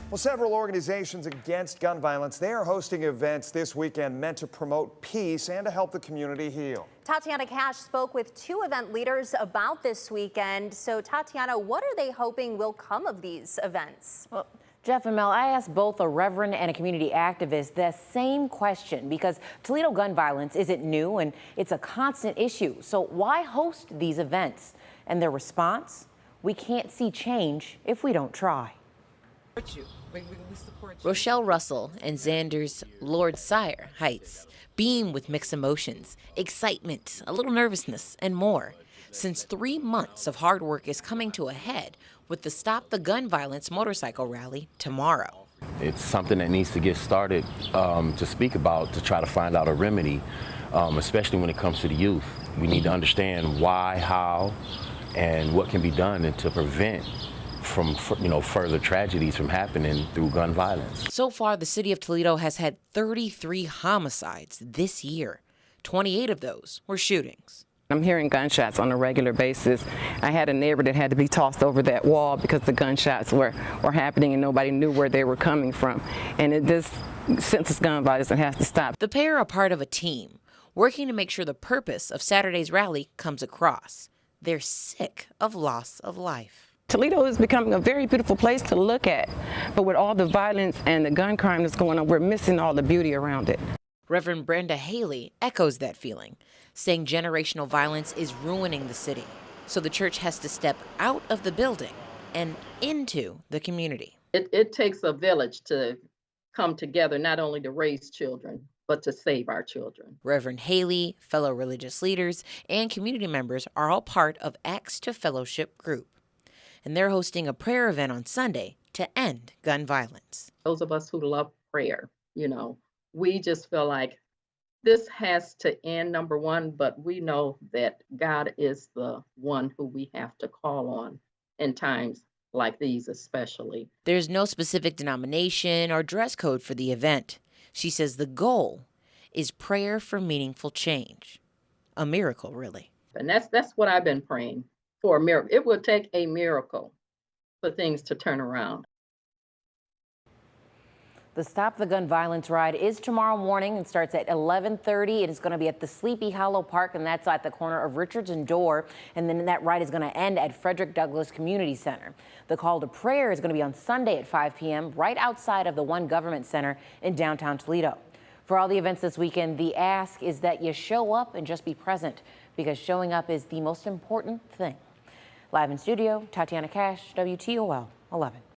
Well, several organizations against gun violence, they are hosting events this weekend meant to promote peace and to help the community heal. Tatiana Cash spoke with two event leaders about this weekend. So, Tatiana, what are they hoping will come of these events? Well, Jeff and Mel, I asked both a reverend and a community activist the same question because Toledo gun violence isn't new and it's a constant issue. So why host these events? And their response? We can't see change if we don't try. Rochelle Russell and Xander's Lord Sire Heights beam with mixed emotions, excitement, a little nervousness, and more. Since 3 months of hard work is coming to a head with the Stop the Gun Violence motorcycle rally tomorrow. It's something that needs to get started to speak about, to try to find out a remedy, especially when it comes to the youth. We need to understand why, how, and what can be done and to prevent from further tragedies from happening through gun violence. So far, the city of Toledo has had 33 homicides this year. 28 of those were shootings. I'm hearing gunshots on a regular basis. I had a neighbor that had to be tossed over that wall because the gunshots were happening and nobody knew where they were coming from. And this senseless gun violence, it has to stop. The pair are part of a team working to make sure the purpose of Saturday's rally comes across. They're sick of loss of life. Toledo is becoming a very beautiful place to look at, but with all the violence and the gun crime that's going on, we're missing all the beauty around it. Reverend Brenda Haley echoes that feeling, saying generational violence is ruining the city. So the church has to step out of the building and into the community. It takes a village to come together, not only to raise children, but to save our children. Reverend Haley, fellow religious leaders, and community members are all part of Acts to Fellowship group. And they're hosting a prayer event on Sunday to end gun violence. Those of us who love prayer, we just feel like this has to end, number one, but we know that God is the one who we have to call on in times like these especially. There's no specific denomination or dress code for the event. She says the goal is prayer for meaningful change. A miracle, really. And that's what I've been praying for, a miracle. It will take a miracle for things to turn around. The Stop the Gun Violence ride is tomorrow morning and starts at 11:30. It is going to be at the Sleepy Hollow Park, and that's at the corner of Richards and Dorr. And then that ride is going to end at Frederick Douglass Community Center. The call to prayer is going to be on Sunday at 5 p.m. right outside of the One Government Center in downtown Toledo. For all the events this weekend, the ask is that you show up and just be present, because showing up is the most important thing. Live in studio, Tatiana Cash, WTOL 11.